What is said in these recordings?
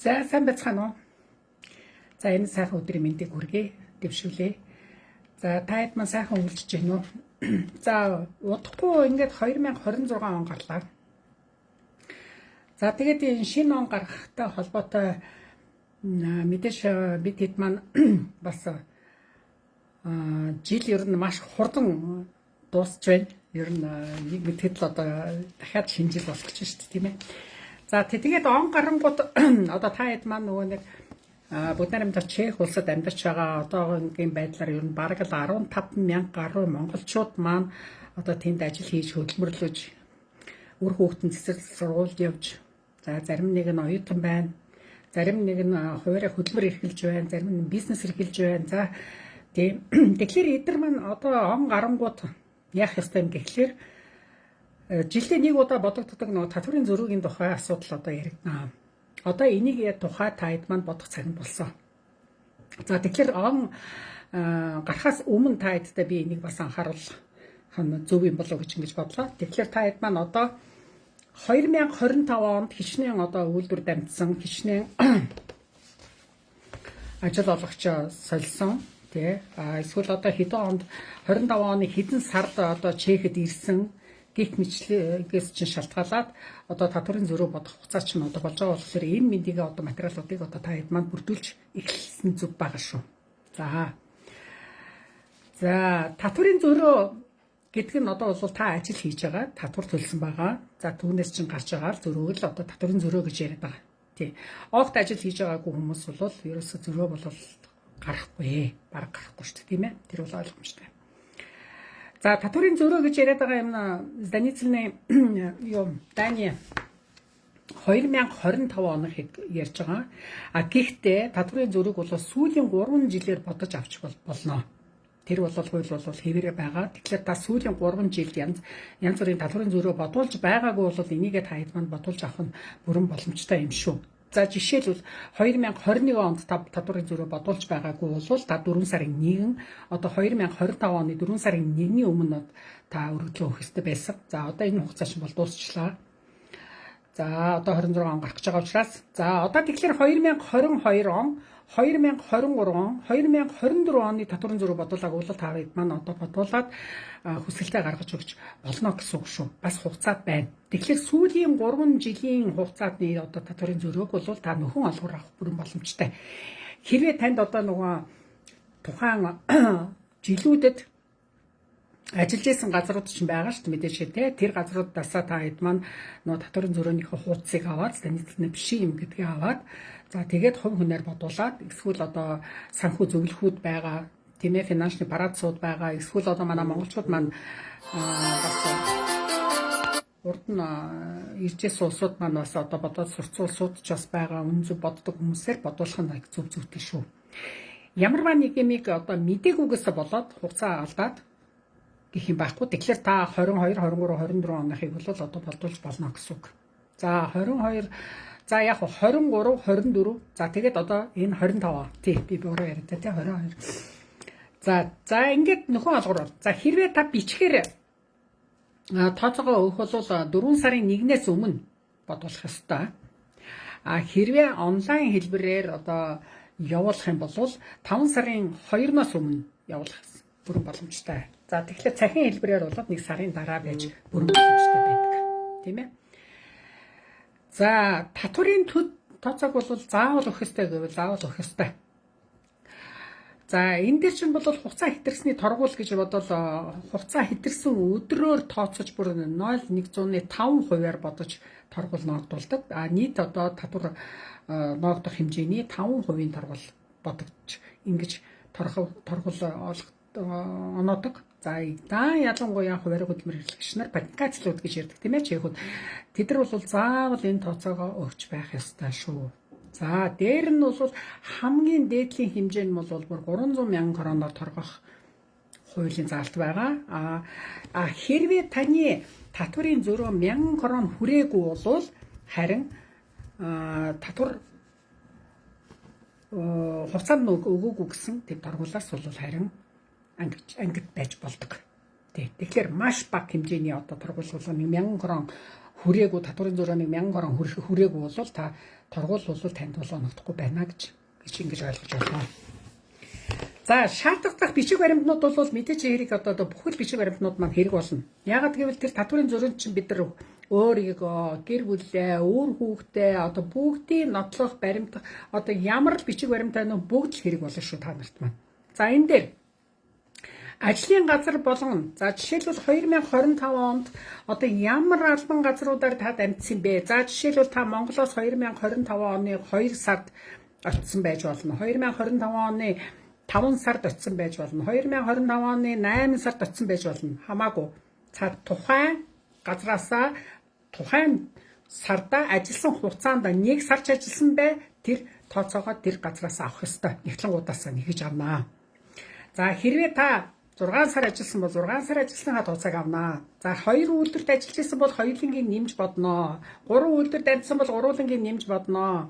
За сайн байцгаана уу? За энэ сайхан өдрийн мэндийг хүргэе, дэвшүүлье. За та хэд маань сайхан үйлчж байна уу? За удахгүй ингээд 2026 он гарлаа. За тэгээд энэ шинэ он гарахтай холбоотой мэдээж бид хэд маань бас жил ер нь маш хурдан дуусч байна. Ер нь нэг мэтгэл одоо дахиад шинэ жил болох гэж шүү дээ, тийм ээ. За тэгээд он гарангууд одоо та хэд маань нөгөө нэг бүгд намайг Чех улсад амьдарч байгаа одоогийн байдлаар ер нь бараг л 15,000 гаруй монголчууд маань одоо тэнд ажил хийж хөдөлмөрлөж үр хүүхдэн цэцэрлэг сургуульд явж за зарим нэг нь оюутан байна. Зарим нэг нь хуваарь хөдөлмөр эрхэлж байна, зарим нь бизнес эрхэлж байна. За тийм. Тэгэхээр эдгээр маань одоо он гарангууд яах ёстой юм гэхлээр жилдээ нэг удаа бодогддог нөгөө татварын зөрүүгийн тухай асуудал одоо яригдана. Одоо энийг тухай та хэд маань бодох цаг нь болсон. За тэгэхээр он гарахаас өмнө та хэдтэй би энийг бас анхааруулах зөв юм болов уу гэж ингэж бодлоо. Тэгэхээр та хэд маань одоо 2025 онд хичнээн одоо үйлдвэр дамжсан, хичнээн ажил олгогчоо сольсон тий. Эсвэл одоо хэдэн онд 25 оны хэдэн сард одоо Чехэд ирсэн гих мэтлэгээс чинь шалтгаалаад одоо татварын зөрүү бодох хугацаа чинь одоо болж байгаа болохоор энэ мэндийг одоо материалуудыг одоо та хэд маань бүрдүүлж эхэлсэн зүг байгаа шүү. За татварын зөрүү гэдэг нь одоо бол та ажил хийж байгаа, татвар төлсөн байгаа. За түүнээс чинь гарч байгаа зөрүүг л одоо татварын зөрүү гэж яриад байгаа. Тий. Огт ажил хийж байгаагүй хүмүүс бол ерөөсөө зөрүү бол гарахгүй, бараг гарахгүй шүү дээ, тийм ээ. Тэр бол ойлгомжтой. За татварын зөрөө гэж яриад байгаа юм Даницлны Дани 2025 оныг ярьж байгаа. Гэхдээ татварын зөрүүг бол сүүлийн 3 жилээр бодож авч болно. Тэр бол хууль бол хэвээрээ байгаа. Тэгэхээр та сүүлийн 3 жилд янз бүрийн татварын зөрөө бодуулж байгаагүй бол энийгээ та хэд манд бодуулж авах нь бүрэн боломжтой юм шүү. За жишээлбэл 2021 онд татварын зөрөө бодуулж байгаагүй бол та 4 сарын 1 одоо 2025 оны 4 сарын 1-ний өмнө та өргөдлөө өгөх ёстой байсан. За одоо энэ хугацаа чинь бол дуусчлаа. За одоо 26 он гарах гэж байгаа учраас за одоо тэгэхээр 2022 он 2023 он 2024 оны татварын зөрөө бодуулаагүй бол та хэд маань одоо бодуулаад хүсэлтээ гаргаж өгч болно гэсэн үг шүү. Бас хугацаа байна. Тэгэхээр сүүлийн 3 жилийн хугацаанд одоо татварын зөрөөг бол та нөхөн олгор авах бүрэн боломжтой. Хэрвээ танд одоо нөгөө тухайн жилүүдэд ажиллаж исэн газрууд ч байгаа шүү дээ мэдээж тий. Тэр газруудаас та хэд маань нөгөө татварын зөрөөнийхөө хуудсыг аваад станицны бишийн юм гэдгээ аваад за тэгээд хувь хүнээр бодуулаад эсвэл одоо санхүү зөвлөхүүд байгаа тийм ээ финансны парацууд байгаа эсвэл одоо манай монголчууд маань бас урд нь иржээс улсууд маань бас одоо бодоод сурцсан улсууд ч бас байгаа үн зөв боддог хүмүүсээр бодуулах нь зөв зүйтэй шүү. Ямарваа нэг юмыг одоо мдэггүйгээсээ болоод хугацаа алдаад гэх юм байхгүй. Тэгэхээр та 22, 23, 24 оныхыг бол одоо болдуулж болно гэсэн үг. За 22 за яг 23, 24 за тэгээд одоо энэ 25 тий би буруу яриад тий 22. За ингээд нөхөн алгуур. За хэрвээ та бичгээр тооцоогоо өгөх бол 4 сарын 1-ээс өмнө бодуулах ёстой. Хэрвээ онлайн хэлбэрээр одоо явуулах юм бол 5 сарын 2-ноос өмнө явуулах бүрэн боломжтой. За тэгэхээр цахим хэлбэрээр бол 1 сарын дараа байж бүрэн боломжтой байдаг. Тийм ээ. За татварын тооцоог бол заавал өгөх ёстой гэвэл заавал өгөх ёстой. За энэ дээр чинь бол хугацаа хэтэрсний торгуул гэж бодвол хугацаа хэтэрсэн өдрөөр тооцож бүр 0.105%-аар бодож торгуул ногдуулдаг. Нийт одоо татвар ногдох хэмжээний 5%-ийн торгуул бодогдож ингэж торгуул оноодог. За ялангуяа хуваарь хөдөлмөр эрхлэгч нар патентацлууд гэж ярьдаг тийм ээ Чехүүд. Тэд нар бол заавал энэ тооцоогоо өгч байх ёстой шүү. За дээр нь бол хамгийн дээдлийн хэмжээ нь бол бүр 300,000 кроноор торгох хуулийн заалт байгаа. Хэрвээ таны татварын зөрөө 1000 крон хүрээгүй бол харин татвар хугацаанд өгөөгүй гэсэн тэр торгуулаас бол харин ангид байж болдог. Тэгэхээр маш бага хэмжээний одоо торгуул болгоно 1000 крон хүрээгүй татварын зөрөөнийг 1000 орон хүрээгүй бол та торгуулбал танд бол оногдохгүй байна гэж ингэж ойлгож байна. За шаардлагатай бичиг баримтнууд бол мэдээж хэрэг одоо бүхэл бичиг баримтнууд маань хэрэг болно. Яагаад гэвэл тэр татварын зөрөөнд чинь бид нар өөрийгөө гэр бүлээ, үр хүүхдээ одоо бүгдийн нотлох баримт одоо ямар бичиг баримтаа нөө бүгд л хэрэг болно шүү та нарт маань. За энэ дээр ажлын газар болгоно. За жишээлбэл 2025 онд одоо ямар албан газруудаар та амьдсан бэ? За жишээлбэл та Монголоос 2025 оны 2 сард очсон байж болно. 2025 оны 5 сард очсон байж болно. 2025 оны 8 сард очсон байж болно. Хамаагүй. Та тухайн газраасаа тухайн сарда ажилласан хугацаанд 1 сарч ажилласан бай тэр тооцоогоо тэр газраас авах ёстой. Нэгтлэнгуудаасаа нэгж авнаа. За хэрвээ та 6 сар ажилласан бол 6 сар ажилласныхаа тооцоог авнаа. За 2 үйлдвэрт ажиллаж исэн бол хоёулангийн нэмж бодноо. 3 үйлдвэрт ажилласан бол гурвуулангийн нэмж бодноо.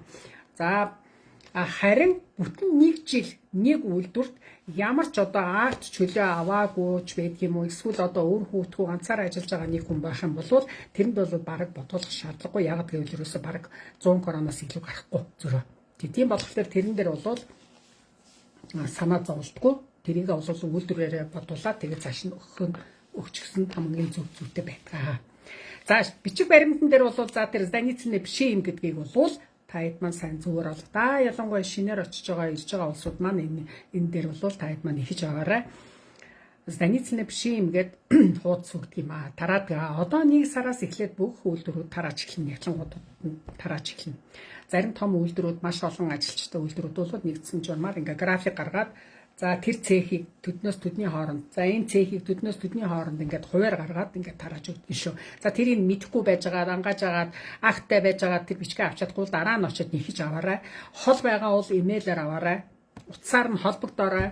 За харин бүтэн 1 жил нэг үйлдвэрт ямар ч одоо акт чөлөө аваагүй ч байдаг юм уу? Эсвэл одоо өөр хүүтгүү ганцаараа ажиллаж байгаа нэг хүн байх юм бол тэрэнд бол бараг бодуулах шаардлагагүй. Яг гэвэл ерөөсө бараг 100 короноос илүү гарахгүй зөрөө. Тийм болохоор тэрэн дээр бол санаа зовлтгүй. Тэрийг бол үйлдвэрээрээ бодуулаад тэгээд цааш нь өгчихсөн хамгийн зүйтэй байдаг. За бичиг баримтан дээр бол за тэр зданицны бишэм гэдгийг бол та хэд маань сайн зүгээр бол да ялангуяа шинээр очиж байгаа ирж байгаа улсууд маань энэ дээр бол та хэд маань ихэж байгаарай. Зданицны бишэм гэд хуудас өгдөг юм аа. Тараад байгаа. Одоо 1 сараас эхлээд бүх үйлдвэрүүд тарааж эхэлнэ. Ялангуудад тарааж эхэлнэ. Зарим том үйлдвэрүүд маш олон ажилчтай үйлдвэрүүд бол нэгдсэн журмаар ингээ график гаргаад за тэр цехийг төднөөс төдний хооронд за энэ цехийг төднөөс төдний хооронд ингээд хуваар гаргаад ингээд тарааж өгдөн шүү. За тэрийг мэдэхгүй байж байгаа ангаж агаад акттай байж байгаа тэр бичгээ авч чадахгүй дараа нь очиод нэхэж аваарай. Хол байгаа бол имэйлээр аваарай. Утсаар нь холбогдоорой.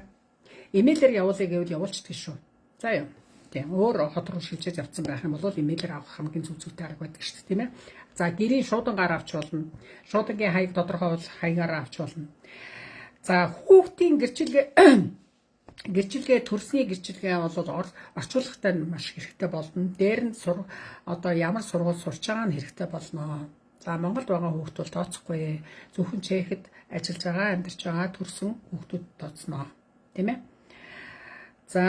Имэйлээр явуулъя гэвэл явуулчихдаг шүү. За юу. Тийм өөр хот руу шилжиж явцсан байх юм бол имэйлээр авах хамгийн зүйтэй арга байдаг шүү дээ, тийм ээ. За гэрийн шуудангаар авч болно. Шуудангийн хаяг тодорхой бол хаягаар авч болно. За хүүхдийн гэрчилгээ төрсний гэрчилгээ бол орчуулгатай маш хэрэгтэй болно. Дээр нь одоо ямар сургууль сурч байгаа нь хэрэгтэй болно. За Монголд байгаа хүүхд бол тооцохгүй. Зөвхөн Чехэд ажиллаж байгаа, амьдарч байгаа төрсөн хүүхдүүд тооцноо. Тийм ээ. За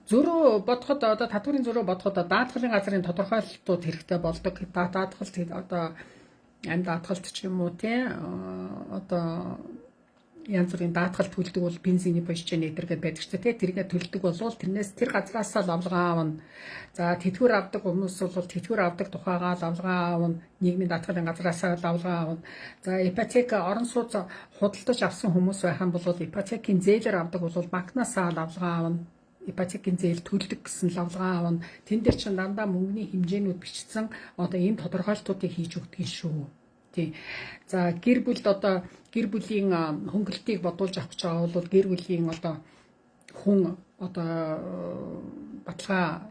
зөрөө бодоход одоо татварын зөрөө бодоход даатгалын газрын тодорхойлолтууд хэрэгтэй болдог. Даатгалт одоо амь даатгалт ч юм уу тий одоо янз бүрийн даатгалт төлдөг бол бензиний бошчны эдэргээд байдаг ч тий тэргээ төлдөг бол тэрнээс тэр газраасаа лавлгаа авна. За тэтгэвэр авдаг хүмүүс бол тэтгэвэр авдаг тухайгаа лавлгаа авна. Нийгмийн даатгалын газраасаа лавлгаа авна. За ипотек орон сууц худалдаж авсан хүмүүс байх юм бол ипотекийн зээлээр авдаг бол банкнасаа лавлгаа авна. Ипотекийн зээл төлдөг гэсэн лавлгаа авна. Тэн дээр чинь дандаа мөнгөний хэмжээнүүд бичсэн одоо ийм тодорхойлолтуудыг хийж өгдөг шүү. Тий. За гэр бүлд одоо гэр бүлийн хөнгөлтийг бодуулж авах гэж байгаа бол гэр бүлийн одоо хүн одоо баталгаа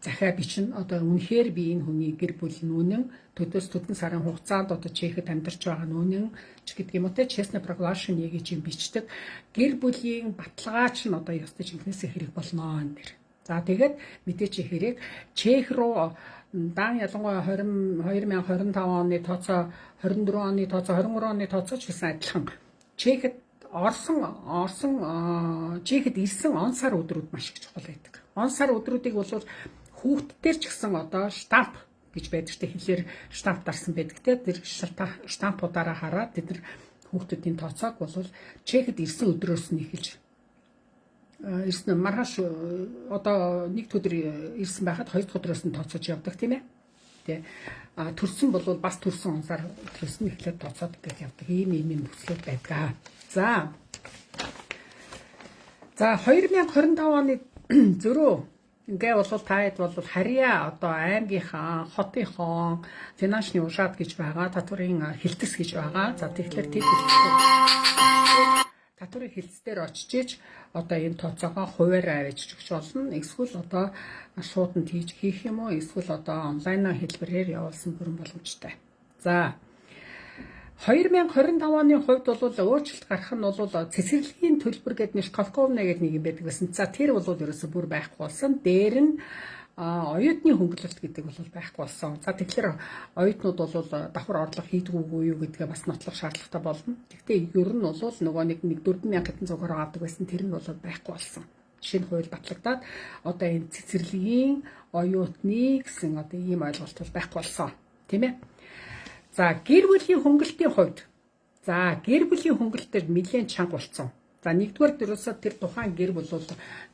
захиа бичнэ. Одоо үнэхээр би энэ хүний гэр бүл нүнэн төдөөс төдөн сарын хугацаанд одоо Чехэд амьдарч байгаа нүнэн ч гэдэг юм уу те честный проглашн гэж юм бичдэг. Гэр бүлийн баталгаач нь одоо ёстой жинхнээсээ хэрэг болно энэ дэр. За тэгээд мэдээч хэрэг Чех руу дан ялангуяа 2025 оны тооцоо 24 оны тооцоо 23 оны тооцоо ч гэсэн адилхан. Чехэд Чехэд ирсэн он сар өдрүүд маш их чухал байдаг. Он сар өдрүүдийг бол хүүхдтэр ч гэсэн одоо штамп гэж байдаг ч хэлээр штамп дарсан байдаг те тэр штампуудаараа хараад тэд нар хүүхдүүдийн тооцоог бол Чехэд ирсэн өдрөөс нь эхэлж ирсэн маргааш одоо нэг өдөр ирсэн байхад хоёр дахь өдрөөс нь тооцоож явдаг тийм ээ. Тэ төрсөн бол бас төрсөн онсаар өдрөөс нь эхлээд тооцоод гэж явдаг. Ийм нөхцлүүд байдаг. За 2025 оны зөрөө ингээ бол таад бол харьяа одоо аймгийнхаа хотынхон финансны ушаад гэж байгаа татварын хилтэс гэж байгаа. За тэгэхээр тэр татварын хилцээр очиж одоо энэ тооцоогоо хуваарь авчиж өгч болно. Эсвэл одоо шууданд хийх юм уу? Эсвэл одоо онлайнаар хэлбэрээр явуулсан бүрэн боломжтой. За 2025 оны хувьд бол өөрчлөлт гарах нь бол цэцэрлэгийн төлбөр гэдэг нэг Школковна гэдэг нэг юм байдаг гэсэн. За тэр бол ерөөсө бүр байхгүй болсон. Дээр нь оюутны хөнгөлөлт гэдэг бол байхгүй болсон. За тэгэхээр оюутнууд бол давхар орлого хийдгүүгүй юу гэдгээ бас нотлох шаардлагатай болно. Гэхдээ ер нь бол нөгөө нэг 4,000 хэдэн цугаар авдаг байсан тэр нь бол байхгүй болсон. Шинэ хууль батлагдаад одоо энэ цэцэрлэгийн оюутны гэсэн одоо ийм ойлголт бол байхгүй болсон. Тийм ээ. За гэр бүлийн хөнгөлтийн хувьд гэр бүлийн хөнгөлтөд нэлээд чанга болсон. За нэгдүгээр дөрөөсөө тэр тухайн гэр бүл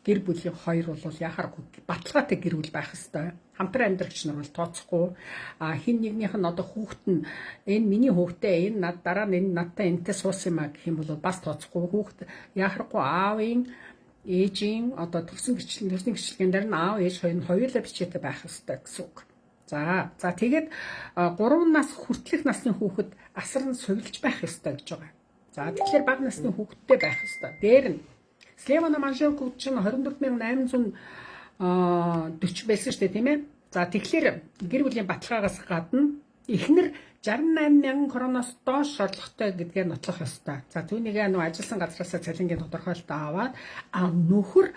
гэр бүлийн хоёр бол яхааргүй баталгаатай гэр бүл байх ёстой. Хамтран амьдрагч нар бол тооцохгүй. Хин нэгнийх нь одоо хүүхэд нь энэ миний хүүхдээ энэ дараа нь энэ надтай энтэй суусан юм а гэх юм бол бас тооцохгүй. Хүүхэд яхааргүй аавын ээжийн одоо төрсөн гэрчлэгийн дээр нь аав ээж хоёр нь хоёулаа бичээтэй байх ёстой гэсэн үг. За тэгээд 3 нас хүртэлх насны хүүхэд асар нь сувилж байх ёстой гэж байгаа. За тэгэхээр бага насны хүүхэдтэй байх ёстой. Дээр нь Слевана Манженко чинь 24,840 байсан шүү дээ, тийм ээ. За тэгэхээр гэр бүлийн баталгаагаас гадна эхнэр 68,000 кроноос доош орлоготой гэдгээ нотлох ёстой. За түүнийг ажилласан газраас цалингийн тодорхойлолтоо аваад нөхөр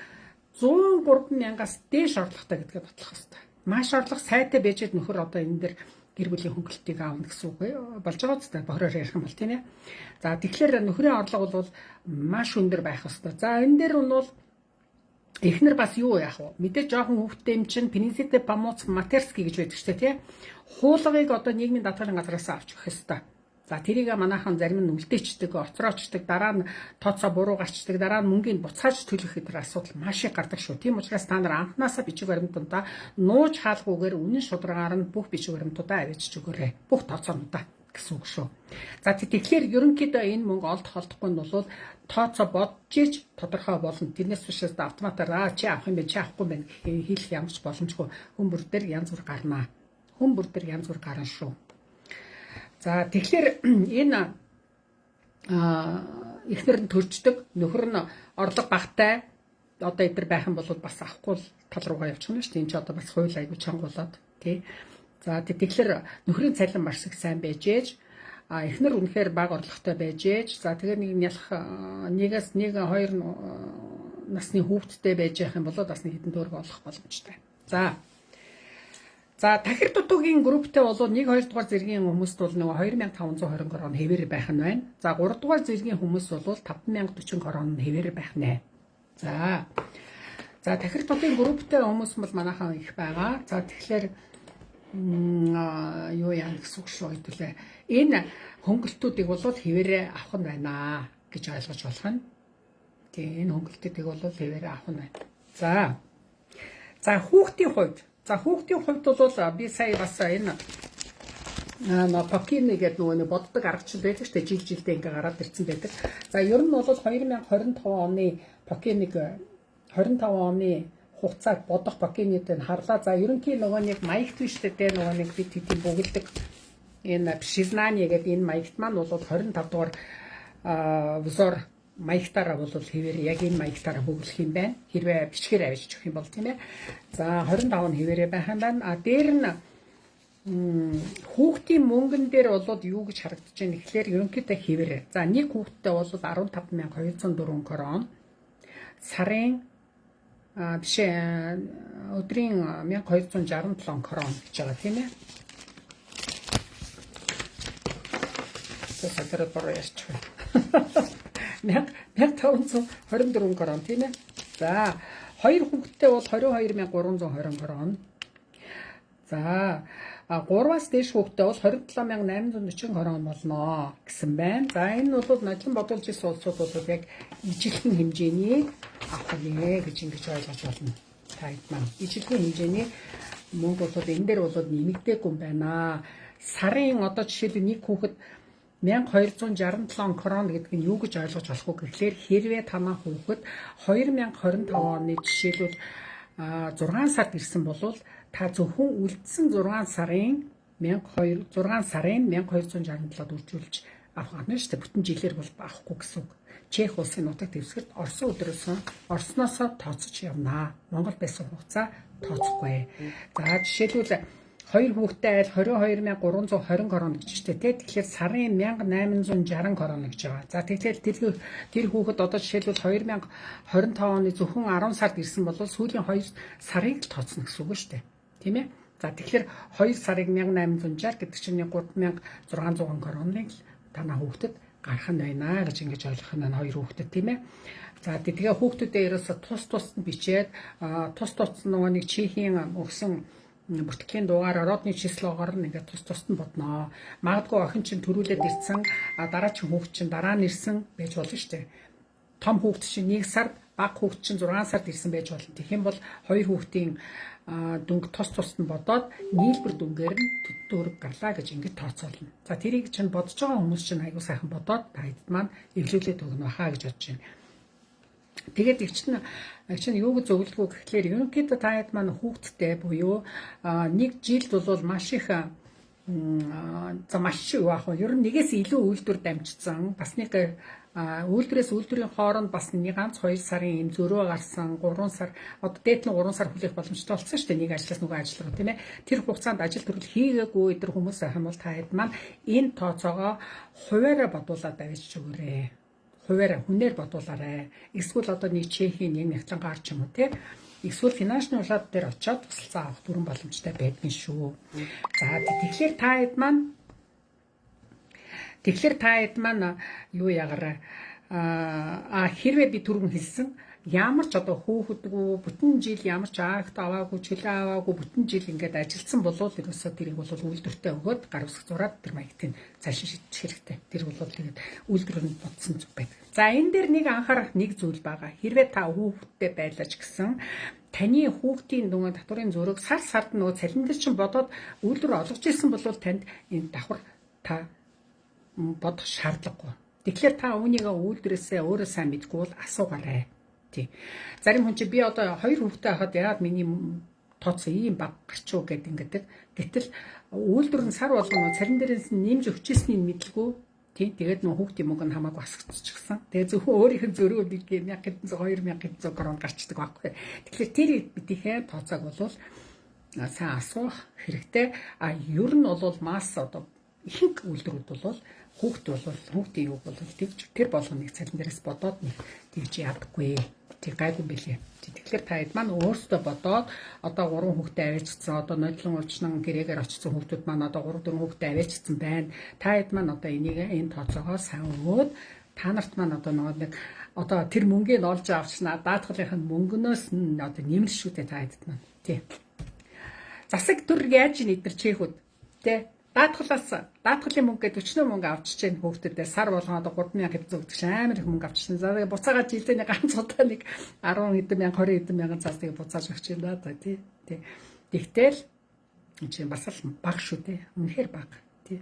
103,000-аас дээш орлоготой гэдгээ нотлох ёстой. Маш орлого сайтай байжээд нөхөр одоо энэ дэр гэр бүлийн хөнгөлөлтийг аавна гэсэн үг болж байгаа ч бохороор ярих юм бол тийм ээ. За тэгэхээр нөхрийн орлого бол маш өндөр байх ёстой. За энэ дээр нь бол эхнэр бас юу яах вэ? Мэдээж жоохон хүүхдтэй юм чинь Принципе Помоц Матерский гэж байдаг ч тийм ээ. Хуулгыг одоо нийгмийн даатгалын газраас авч өгөх ёстой. За тэрийг манайхан зарим нь үлдээчдэг, оцроочдаг, дараа нь тооцоо буруу гарчдаг, дараа нь мөнгөний буцааж төлөх гэдэг асуудал маш их гардаг шүү. Тийм учраас та нар анханасаа бичиг баримтуудаа нууж хаалгүйгээр үнэн шударгаар нь бүх бичиг баримтуудаа авчиж өгөөрэй. Бүх тооцоонуудаа гэсэн үг шүү. За тэгэхээр ерөнхийдөө энэ мөнгө олдохгүй нь бол тооцоо бодож иж тодорхой болно. Тэрнээс биш автоматар чи авах юм бэ, чи авахгүй юм бэ хэлэх ямар ч боломжгүй. Хүн бүр дээр янз бүр гарнаа. Хүн бүр дээр янз бүр гарна шүү. За тэгэхээр энэ эхнэр нь төрждөг, нөхөр нь орлого багтай одоо эдгээр байх юм бол бас авахгүй тал руугаа явчихна шүү дээ. Энд чи одоо бас хууль аягүй чанга болоод тий. За тэгэхээр нөхрийн цалин маш их сайн байж ээж эхнэр үнэхээр бага орлоготой байж ээж за тэгэхээр нэг нялх нэгээс нэг хоёр насны хүүхэдтэй байж явах юм бол бас нэг хэдэн төгрөг олох боломжтой. За тахир дутуугийн групптэй бол 1-2 дугаар зэргийн хүмүүст бол нөгөө 2520 крон хэвээр байх нь байна. За 3 дугаар зэргийн хүмүүс бол 5040 крон хэвээр байх нэ. За тахир дутуугийн групптэй хүмүүс бол манайхан их байгаа. За тэгэхээр юу яа гэсэн үг шүү хэдүүлээ. Энэ хөнгөлтүүдийг бол хэвээр авах нь байна гэж ойлгож болох нь. Тэгээ энэ хөнгөлтүүдийг бол хэвээр авах нь байна. За хүүхдийн хувьд хүүхдийн хувьд бол би сая бас энэ Покини гэдэг нөгөө боддог аргачлал байдаг шүү дээ. Жилдээ ингээ гараад ирсэн байдаг. За ер нь бол 2025 оны Покинийг 25 оны хугацааг бодох Покинидээ харлаа. За ерөнхий нөгөө нэг маягт биш дээ. Нөгөө нэг бид тийм бөглөдөг энэ Пшизнани гэдэг энэ маягт маань бол 25 дугаар взор маягтаараа бол хэвээр яг энэ маягтаараа бөглөх юм байна. Хэрвээ бичгээр авчиж өгөх юм бол тийм ээ. За 25 нь хэвээрээ байх юм байна. Дээр нь хүүхдийн мөнгөн дээр бол юу гэж харагдаж байна гэхлээр ерөнхийдөө хэвээрээ. За нэг хүүхдтэй бол 15,204 крон. Сарын өдрийн 1267 крон гэж байгаа тийм ээ. Сэсэтрэ бороо яач. 1524 крон тийм ээ. За хоёр хүүхэдтэй бол 22,320 крон. За 3-аас дээш хүүхэдтэй бол 27,840 крон болно гэсэн байна. За энэ бол нодлон бодуулж ирсэн улсууд бол яг ижилхэн хэмжээний авах нэ гэж ингэж ойлгож болно. Тайд маань ижилхэн хэмжээний мөнгө бол энэ дээр бол нэмэгдээгүй юм байна. Сарын одоо жишээлбэл нэг хүүхэд 1267 крон гэдэг нь юу гэж ойлгож болох вэ гэхлээр хэрвээ танаа хүүхэд 2025 оны жишээлбэл 6 сард ирсэн бол та зөвхөн үлдсэн 6 сарын 1267-д үржүүлж авах нь шүү дээ. Бүтэн жилээр бол авахгүй гэсэн үг. Чех улсын нутаг дэвсгэрт Орсноос тооцож явнаа. Монгол байсан хугацаа тооцохгүй. За жишээлбэл 2 хүүхэдтэй айл 22,320 крон гэж штэ тий. Тэгэхээр сарын 1860 крон гэж байгаа. За тэгэхээр тэр хүүхэд одоо жишээлбэл 2025 оны зөвхөн 10 сард ирсэн бол сүүлийн 2 сарыг л тооцно гэсэн үг штэ. Тийм ээ. За тэгэхээр 2 сарыг 1860 гэдэг чинь 3600 кроныг танаа хүүхдэд гарах нь байна гэж ингэж ойлгох нь 2 хүүхдэд тийм ээ. За тэгээ хүүхдүүдээ ерөөсө тус нь бичээд тус нөгөө нэг чихийн өгсөн бүртгэлийн дугаар ородны числоогоор нэгээ тус нь бодноо. Магадгүй охин чинь төрүүлээд ирсэн дараагийн хүүхд чинь дараа нь ирсэн байж болно шүү дээ. Том хүүхд чинь 1 сард, бага хүүхд чинь 6 сард ирсэн байж болно. Тэгэх юм бол 2 хүүхдийн дүнг тус нь бодоод нийлбэр дүнгээр нь төгрөг гарлаа гэж ингэж тооцоолно. За тэрийг чинь бодож байгаа хүмүүс чинь аягүй сайхан бодоод таад маань эвлүүлээд өгнө хаа гэж бодож байна. Тэгээд их чинь юу гэж зөвлөгөө гэхлээр ерөнхийдөө таад маань хүүхдтэй буюу 1 жилд бол маш их маш юу аах вэ? Ер нь нэгээс илүү үйлдвэр дамжсан. Бас нэг үйлдвэрээс үйлдвэрийн хооронд бас нэг ганц 2 сарын юм зөрөө гарсан 3 сар одоо дээд нь 3 сар хүлээх боломжтой болсон шүү дээ. Нэг ажлаас нөгөө ажил руу тийм ээ. Тэр хугацаанд ажил төрөл хийгээгүй өдөр хүмүүс байх юм бол таад маань энэ тооцоогоо хуваараа бодуулаад авчиж өгөөрэй. Хуваараа хүнээр бодуулаарай. Эсвэл одоо нэг чехийн нэг нягтлан гарч юм уу те. Эсвэл финансны улаад дээр очиод тусалцаа авах бүрэн боломжтой байдгийн шүү. За тэгэхээр таад маань юу ягараа хэрвээ би түрүүн хэлсэн ямар ч одоо хүүхэдгүй бүтэн жил ямар чаагт аваагүй чөлөө аваагүй бүтэн жил ингээд ажилдсан болвол ерөөсөө тэрийг бол үйлдвэртээ өгөөд гар үсэг зураад тэр маягтыг цааш шийдэх хэрэгтэй. Тэр бол тэгээд үйлдвэр нь бодсон зүг байдаг. За энэ дээр нэг анхаарах нэг зүйл байгаа. Хэрвээ та хүүхэдтэй байлаач гэсэн таны хүүхдийн нөгөө татварын зөрөөг сард нөгөө цалин дээр чинь бодоод үйлдвэр олгож ирсэн бол танд энэ давхар та бодох шаардлагагүй. Тэгэхээр та үүнийгээ үйлдвэрээсээ өөрөө сайн мэдгүй бол асуугаарай. Тий. Зарим хүн чи би одоо 2 хүүхэдтэй хахад яагаад миний тооцоо ийм бага гарч уу гэд ингэдэг. Гэтэл үйлдвэр нь сар болгоно цалин дээрээс нэмж өгчээснийг мэдлгүй. Тий. Тэгээд нөх хүүхдийн мөнгө нь хамаагүй асгацчихсан. Тэгээд зөвхөн өөрийнх нь зөрөө нэг 2000 крон гарчдаг байхгүй. Тэгэхээр тэр бидийнхээ тооцоог бол сайн асуух хэрэгтэй. Ер нь бол масс одоо ихэнх үйлдвэрүүд бол хүүхдийн юу бол тэр болгоныг цалин дээрээс бодоод нэг тэгж ядаггүй. Тэг гайгүй билээ. Тэгэхээр таад маань өөрсдөө бодоод одоо 3 хүүхдээ аваачсан одоо нодлон улчнан гэрээгээр очсон хүүхдүүд маань одоо 3 4 хүүхдээ аваачсан байна. Таад маань одоо энэ тооцоогоо сайн өгөөд та нарт маань одоо нэг одоо тэр мөнгийг олж авчнаа даатгалынхын мөнгнөөс нь одоо нэмэр шүү дээ таад маань. Тий. Засаг төр яаж нэдэр чийхүүд тий. Даатгалын мөнгө гэдэг 40 мөнгө авчиж байгаа хүүхдүүдээ сар болгоо одоо 3000 хэдэн өгдөг чинь амар их мөнгө авчихсан. За тэгээ буцаагаа жилдээ нэг ганц удаа нэг 10 хэдэн мянга 20 хэдэн мянган цаас тэгээ буцааж өгч юм да тий. Тэгтэл энэ чинь бас л бага шүү дээ. Үнэхээр бага тий.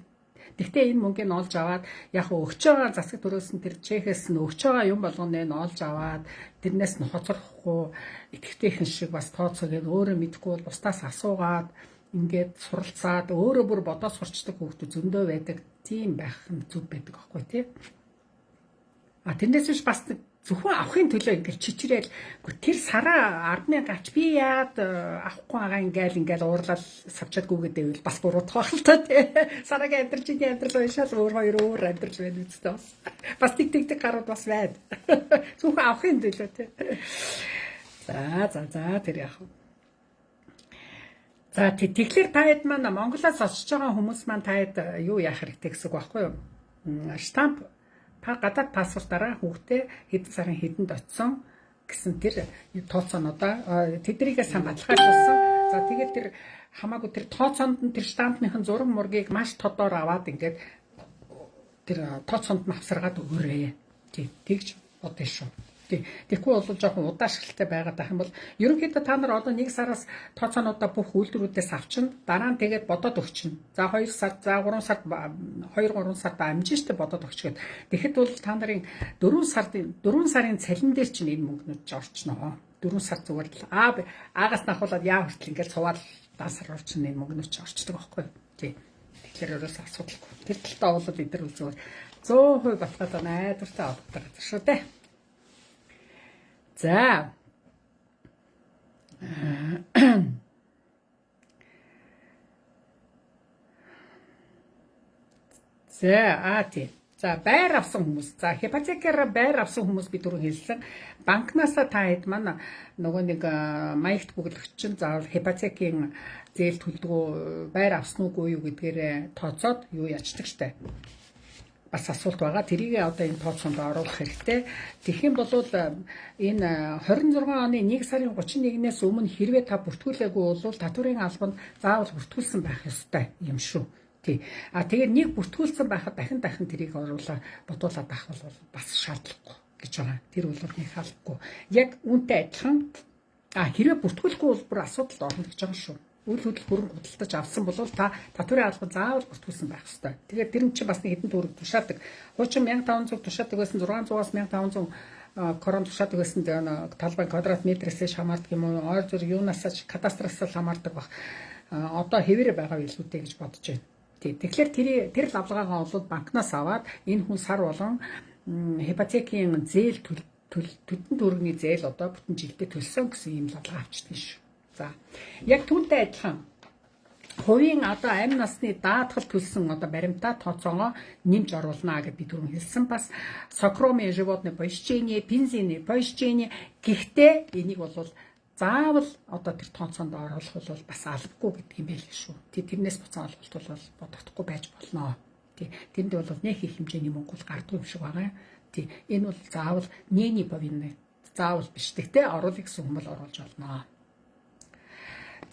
Тэгтээ энэ мөнгөний олж аваад яг өгч байгаа засаг төрөөс нь тэр чекээс нь өгч байгаа юм болгоно нь олж аваад тэрнээс нь хоцрохгүй итгэвтэйхэн шиг бас тооцоог нь өөрөө мэдэхгүй бол бусдаас асуугаад ингээд суралцаад өөрөө бүр бодоод сурчдаг хүүхдүүд зөндөө байдаг. Тийм байх нь зүг байдаг аахгүй тий. Тэрнээс биш бас зөвхөн авахын төлөө ингээд чичрээл тэр сараа 10,000 авч би яад авахгүй байгаа ингээл уурлал савчаадгүйгээд байвал бас буруудах байх л та тий. Сарагийн амьдралын амьдрал уушаал өөр амьдрал байна үстэй бас тэг гарууд бас байна. Зөвхөн авахын төлөө тий. За тэр яах вэ? За тэгэхээр таад маань Монголоос очиж байгаа хүмүүс маань таад юу яах хэрэгтэй гэсэн үг байхгүй юу? Штамп гадаад паспортаараа хүүхдээ хэдэн сарын хэдэнд очсон гэсэн тэр тооцоонуудаа тэднийгээ сайн баталгаажуулсан. За тэгээд тэр хамаагүй тэр тооцоонд нь тэр штампныхын зураг мургийг маш тодор аваад ингээд тэр тооцоонд нь авсаргаад өгөөрэй. Тий, тэгж бодъё шүү. Тэгэхгүй бол жоохон удаашралтай байгаад байх юм бол ерөнхийдөө та нар одоо 1 сараас тооцоонуудаа бүх үйлдвэрүүдээс авчин дараа нь тэгээд бодоод өгчин. За 2 сар, за 3 сард 2-3 сард амжин штэ бодоод өгчгээд. Тэгэхэд бол та нарын 4 сарын цалин дээр чинь энэ мөнгнүүд ч орчноо. 4 сар зүгээр л аагаас нахуулаад яа хүртэл ингээд цуваад 10 сар орчин энэ мөнгнүүд ч орчдөг байхгүй. Тий. Тэгэхээр ерөөс асуудалгүй. Тэр талтаа бол бид нар зүгээр 100% батгаад найдвартай олгодог гэдэг шүү дээ. За. Тийм. За байр авсан хүмүүс. За хипотекээр байр авсан хүмүүс би түрүү хэлсэн. Банкнасаа та хэд маань нөгөө нэг маягт бүглэгч чинь заавал хипотекийн зээл төлдөг үү, байр авсан уугүй юу гэдгээр тооцоод юу ячдаг штэ. Бас асуулт байгаа. Тэрийг одоо энэ тооцоонд оруулах хэрэгтэй. Тэгэх юм бол энэ 26 оны 1 сарын 31-ээс өмнө хэрвээ та бүртгүүлээгүй бол татврын албанд заавал бүртгүүлсэн байх ёстой юм шүү. Тэгээд нэг бүртгүүлсэн байхад дахин тэрийг оруулаад бодуулаад авах бол бас шаардлагагүй гэж байгаа. Тэр бол нэг халахгүй. Яг үүнтэй адилхан хэрвээ бүртгүүлэхгүй бол бүр асуудалд орно гэж байгаа шүү. Үйл хөдлөл хөрөнгө худалдаж авсан бол та татврын албанд заавал бүртгүүлсэн байх ёстой. Тэгээд тэр нь чинь бас нэг хэдэн төгрөг тушаадаг. Хуучин 1500 тушаадаг байсан 600-аас 1500 корон тушаадаг байсан талбай квадрат метрээс хамаардаг юм уу? Ойр зүрх юунаас кадастраас хамаардаг бах. Одоо хэвээрээ байгаа билүүтэй гэж бодож байна. Тэгэхээр тэр лавлагаагаа бол банкнаас аваад энэ хүн сар болгон хипотекийн зээл төдөн төгрөгийн зээл одоо бүтэн жилдээ төлсөн гэсэн юм лавлага авчдаг шүү. За яг түүнтэй адилхан хувийн одоо амь насны даатгал төлсөн одоо баримтаа тооцоогоо нэмж оруулна гэж би түрүүн хэлсэн. Бас сокромые животные поощрение, пенсионные поощрение гэхдээ энийг бол заавал одоо тэр тооцоонд оруулах бол бас албагүй гэдэг юм байл шүү. Тэрнээс буцаа олголт бол бодогдохгүй байж болно. Тэнд бол нэг их хэмжээний Монгол гардгүй юм шиг байгаа. Энэ бол заавал нээний бовин заавал биш. Тэгтээ оруулах гэсэн хүн бол оруулж болно.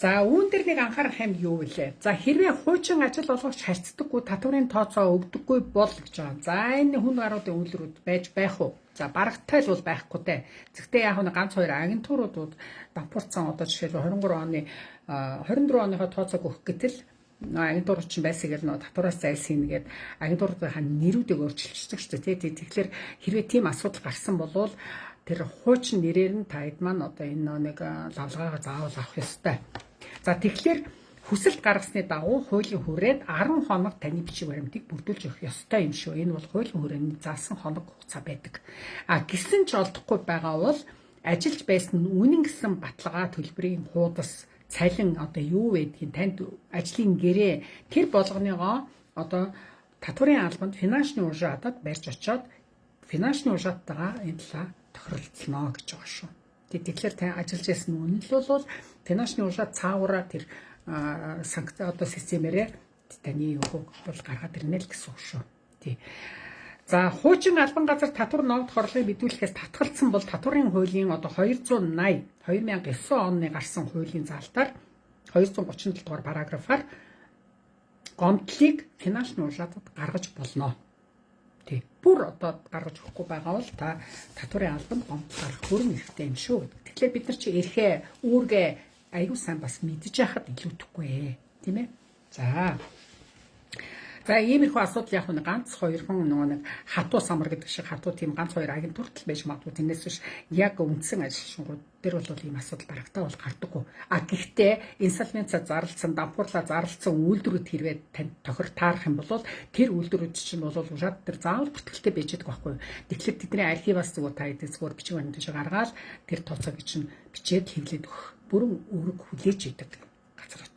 За үүн дээр нэг анхаарах юм юу вэ? За хэрвээ хуучин ажил олгогч харьцдаггүй татврын тооцоо өгдөггүй бол гэж байгаа. За энэ хүн гаруудын үйлрүүд байж байх уу? За барагтай л бол байхгүй дээ. Гэхдээ яг нэг ганц хоёр агентуруудад давпуурцсан одоо жишээлбэл 23 оныхоо тооцоог өгөх гэтэл агентурууд чинь байсан гэл нөө татвараас зайлсхийнэ гээд агентуруудынхаа нэрүүдийг өөрчилчихдэг шүү дээ. Тэгэхээр хэрвээ тийм асуудал гарсан бол тэр хуучин нэрээр нь таад маань одоо энэ нэг лавлагаагаа заавал авах ёстой. За тэгэхээр хүсэлт гаргасны дагуу хуулийн хүрээд 10 хоног таны бичиг баримтыг бүрдүүлж өгөх ёстой юм шүү. Энэ бол хуулийн хүрээний заасан хоног хугацаа байдаг. Гисэн ч олдохгүй байгаа бол ажиллаж байсан үнэн гэсэн баталгаа төлбөрийн хуудас цалин одоо юу байдгийг танд ажлын гэрээ тэр болгоныгоо одоо татврын албанд финансны уушаатад барьж очоод финансны уушааттайгаа энэ талаа тохиролцоно гэж байгаа шүү. Тэгэхээр та ажиллаж байсан үнэн л бол финансны уушаат цаавраа тэр санкц одоо системээрээ таны юуг бол гаргаад ирнэ л гэсэн үг шүү. За хуучин албан газар татвар ногд хорлогыг мэдүүлэхээс татгалцсан бол татврын хуулийн одоо 280 2009 оны гарсан хуулийн залтаар 237 дугаар параграфаар гомдлыг финансны уушаатад гаргаж болно. Бүр одоо гаргаж өгөхгүй байгаа бол та татврын албанд гомдол гаргах хөрөнгө хэрэгтэй юм шүү. Тэгэхээр бид нар чи эрхээ үүргээ аюу сайн бас мэдж яхад илүүдэхгүй тийм ээ. За иймэрхүү асуудал яг нэг ганц хоёрхан нэг хатуу самар гэдэг шиг хатуу тийм ганц хоёр агентурт л байж магадгүй. Тэрнээс биш яг үндсэн ажилчнууд дээр бол ийм асуудал барагтаа бол гардаггүй. Гэхдээ инсолвенца зарлцсан, дампуурлаа зарлцсан үйлдвэрүүд хэрвээ танд тохир таарах юм бол тэр үйлдвэрүүд чинь бол ушаад тэр заавал бүртгэлтэй байж байгаа байхгүй. Тэгэхээр тэдний архиваас зүгээр та эдгээр зүгээр бичиг баримт шиг гаргаад тэр тооцоог чинь бичээд хэвлээд өгөх. Бүрэн үүрэг хүлээж идэг газрууд.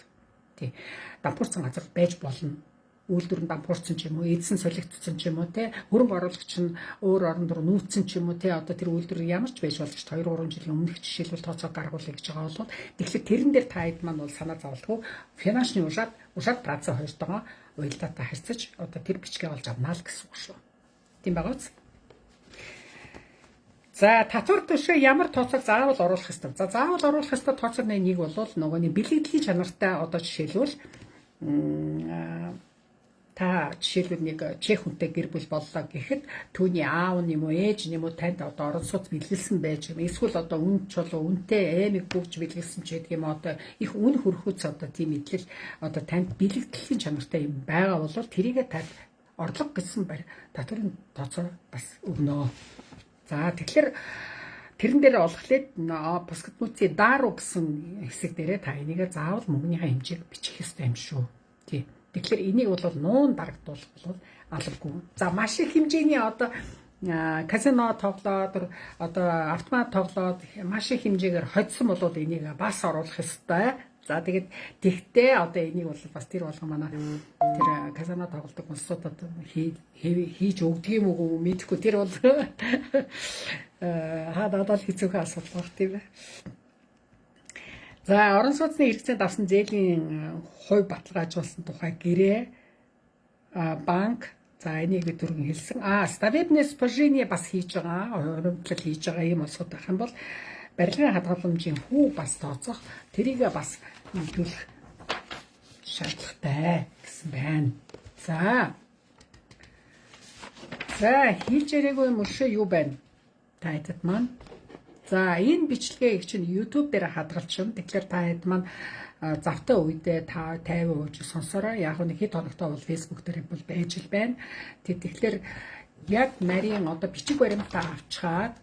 Дампуурсан газар байж болно. Үйлдвэр нь дампуурсан ч юм уу, эдсэн солигдсон ч юм уу те хөрөнгө оруулагч нь өөр орон руу нүүцсэн ч юм уу те одоо тэр үйлдвэр ямар ч байж болж 2-3 жилийн өмнөх жишээлбэл тооцоо гаргуулъя гэж байгаа бол тэгэхээр тэрэн дээр та хэд маань бол санаа зовлтгүй финансны уушаад браацаа хоёртойгоо уялдаатай харьцаж одоо тэр бичгээ олж авнаа л гэсэн үг шүү. Тийм байгаа үз. За татвар төшөө ямар тооцоог заавал оруулах ёстой. За заавал оруулах ёстой тооцоогны нэг бол нөгөөний бэлэгдэлийн чанартай одоо жишээлбэл та жишээлбэл нэг чех хүнтэй гэр бүл боллоо гэхэд түүний аав нь юм уу ээж нь юм уу танд одоо орон сууц бэлгэлсэн байж юм. Эсвэл одоо үн чулуу үнтэй аймаг бүгж бэлгэлсэн ч гэдэг юм одоо их үн хөрхүүц одоо тийм мэдлэл одоо танд бэлэгдэлийн чанартай юм байгаа бол тэрийгэ танд орлого гэсэн татварын тооцоо бас өгнө. За тэгэхээр тэрэн дээр олглоод бусгад нууцын дааруу гэсэн хэсэг дээрээ та энийгээ заавал мөнгөнийхөө хэмжээг бичих ёстой юм шүү. Тэгэхээр энийг бол нуун дарагдуулах бол албагүй. За маш их хэмжээний одоо казино тоглоод одоо автомат тоглоод маш их хэмжээгээр хоцсон бол энийг бас оруулах ёстой. За тэгээд тэгтээ одоо энийг бол бас тэр болгоо манай тэр казано тоглодог улсуудад хийж өгдөг юм уу мэдэхгүй тэр бол хадаад хэцүүхэн асуудал баг тийм ээ. За орон сууцны хэрэгцээнд авсан зээлийн хувь баталгаажуулсан тухай гэрээ банк за энийг би түрүүн хэлсэн. Стабильность положение бас хийж байгаа. Хуримтлал хийж байгаа юм улсууд байх юм бол барилгын хадгаламжийн хүү бас тооцох тэрийг бас нэмэгдүүлэх шаардлагатай гэсэн байна. За хийж ярээгүй мөршөө юу байна? Та хэдэд маань. За энэ бичлэгийг чинь YouTube дээр хадгалчихна. Тэгэхээр та хэд маань завтай үедээ та 50% сонсороо. Яг нэг хэд хоногтой бол Facebook дээр бол байж л байна. Тэгэхээр яг нарийн одоо бичиг баримтаа авчгаад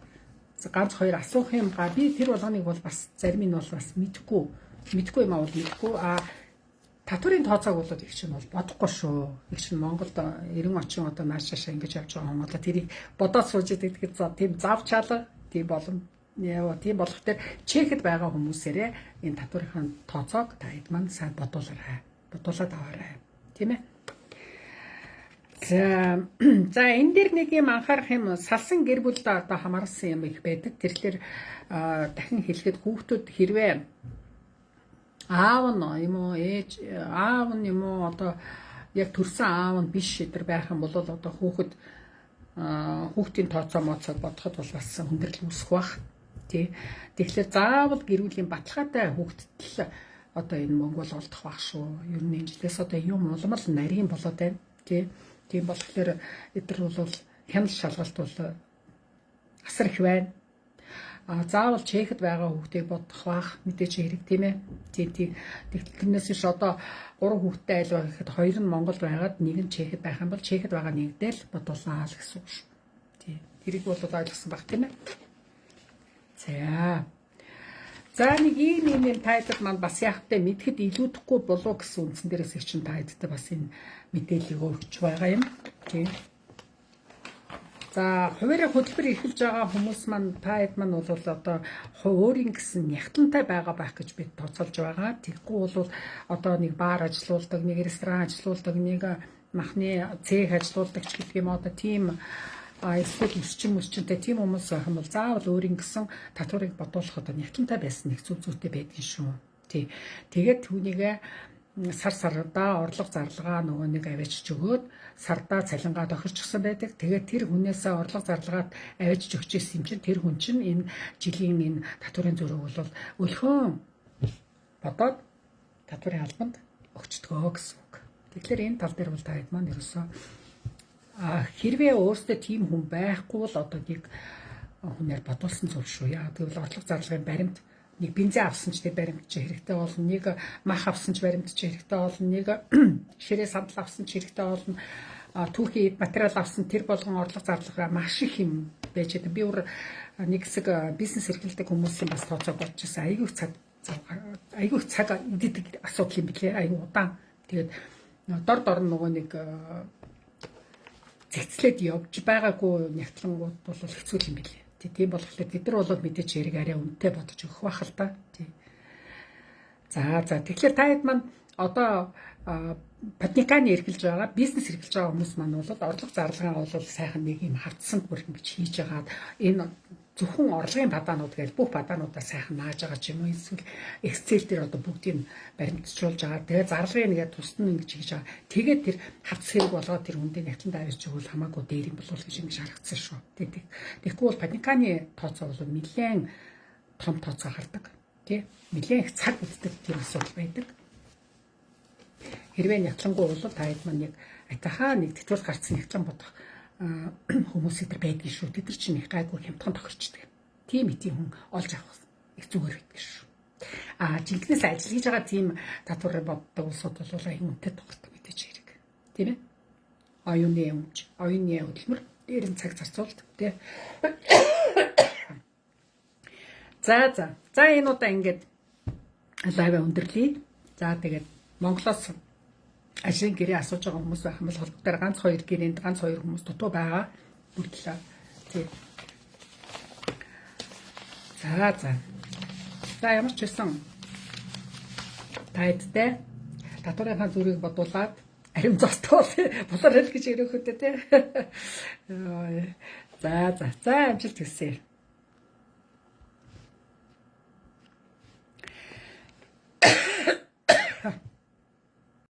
ганц хоёр асуух юм ба би тэр болгоныг бол бас зарим нь бол бас мэдхгүй юм аа бол мэдхгүй татварын тооцоог болоод их чинь бол бодохгүй шүү. Их чинь Монголд 90 очин одоо маш шашаа ингэж явж байгаа юм одоо тэрийг бодоод сууж идэг тийм зав чалга тийм болон тийм болох дээр Чехэд байгаа хүмүүсээрээ энэ татварын тооцоог та хэд маань сайн бодуулаад аваарай. Тийм ээ. За энэ дээр нэг юм анхаарах юм салсан гэр бүлд одоо хамаарсан юм их байдаг. Тэгэхээр дахин хэлэхэд хүүхдүүд хэрвээ аав нь юм уу ээж аав нь юм уу одоо яг төрсэн аав нь биш өдр байх юм бол одоо хүүхдийн тооцоо моцоод бодоход бол бас хүндрэл үүсэх бах. Тэгэхээр заавал гэр бүлийн баталгаатай хүүхдэд одоо энэ мөнгө бол олдох байх шүү. Ер нь энэ жилээс одоо юм улмал нарийн болоод байна. Тийм болохоор эдгээр бол хяналт шалгалт бол асар их байна. Заавал Чехэд байгаа хүүхдийг бодох бах мэдээж хэрэг тийм ээ. Тэрнээс иш одоо 3 хүүхдтэй айл байгаа гэхэд 2 нь Монголд байгаад 1 нь Чехэд байх юм бол Чехэд байгаа нэгдэл бодуулнаа л гэсэн үг шүү. Тийм. Тэрийг бол ойлгосон баг тийм ээ. За нэг ийм тайлбар маань бас яахтай мэдхэд илүүдэхгүй болов гэсэн үндсэн дээрээс их чинь тайлбартай бас энэ мэдээллийг өгч байгаа юм. Тийм. За хуваарь хөтөлбөр эрхэлж байгаа хүмүүс маань та хэд маань бол одоо өөрийн гэсэн нягтлантай байгаа байх гэж бид тооцоолж байгаа. Тэгэхгүй бол одоо нэг баар ажилуулдаг, нэг ресторан ажилуулдаг, нэг махны цех ажилуулдаг ч гэдэг юм одоо тийм эсвэл өсчинтэй тийм хүмүүс байх юм бол заавал өөрийн гэсэн татварыг бодуулах одоо нягтлантай байсан нэг зүйтэй байдгийн шүү. Тэгээд түүнийгээ сар-сардаа орлого зарлагаа нөгөө нэг авчиж өгөөд сардаа цалингаа тохирчихсан байдаг. Тэгээд тэр хүнээсээ орлого зарлагаад авчиж өгчээсэн юм чинь тэр хүн чинь энэ жилийн энэ татварын зөрүүг бол өлхөн бодоод татварын албанд өгчдгөө гэсэн үг. Тэгэхээр энэ тал дээр бол та хэд маань ерөөсөө хэрвээ өөртөө тийм хүн байхгүй бол одоо нэг хүнээр бодуулсан зүйл шүү. Яг тэгвэл орлого зарлагын баримт нэг бензин авсан ч тэр баримт чи хэрэгтэй болно, нэг мах авсан ч баримт чи хэрэгтэй болно, нэг ширээ сандал авсан ч хэрэгтэй болно, түүхий материал авсан тэр болгон орлого зарлагаа маш их юм байж байгаа. Би өөр нэг хэсэг бизнес эрхлэдэг хүмүүсийн бас тооцоог бодож байсан. Айгүй цаг идэх асуудал юм билээ. Айгүй удаан. Тэгээд дор нөгөө нэг зэгцлээд явж байгаагүй нягтлангууд бол хэцүү юм билээ. Тийм болохоор бид нар бол мэдээч хэрэг арай үнэтэй бодож өгөх байх л та. За тэгэхээр та хэд маань одоо патниканы эрхэлж байгаа, бизнес эрхэлж байгаа хүмүүс маань бол орлого зарлагаа бол сайхан нэг юм хавцсан бүр ингэж хийж агаад энэ зөвхөн орлогын бадаанууд гэж бүх бадаануудаа сайхан нааж байгаа ч юм уу эсвэл Excel дээр одоо бүгдийг баримтжуулж байгаа. Тэгээ зарлагын нэгэ тусад нь ингэж хийж байгаа. Тэгээд тэр хавц хэрэг болгоод тэр хүндээ нягтланд авч өгвөл хамаагүй дээр юм болов гэж ингэж харагдсан шүү. Тэгэхгүй бол патниканы тооцоо бол нэлээд том тооцоо хардаг. Нэлээд их цаг үздэг тийм асуудал байдаг. Хэрвээ нягтлангуй бол та хэд маань яг атахаа нэг тэтгэл гарцсан нягтлан бодох хүмүүс өдр байдгийн шүү. Тэд нар чинь их гайгүй хямдхан тохирчдаг. Тийм хүн олж авах их зүгээр байдаг шүү. Жинхнээс ажил хийж байгаа тийм татвар боддог улсууд бол аюун үнэтэй тохирдог мэдээж хэрэг. Тийм ээ. Оюуны өмч, оюуны хөдөлмөр дээр нь цаг зарцуулдаг тий. За энэ удаа ингээд лайв өндөрлөе. За тэгээд Монголоос ажлын гэрээ асууж байгаа хүмүүс байх юм бол холбогдоор ганц 2 гэрээнд ганц 2 хүмүүс дутуу байгаа. Бүрдлээ. Тийм. За ямар ч байсан Тайдтай татварынхаа зүрийг бодуулаад арим зостол булар хэл гэж өрөөхөдөө тий. За амжилт хүсье.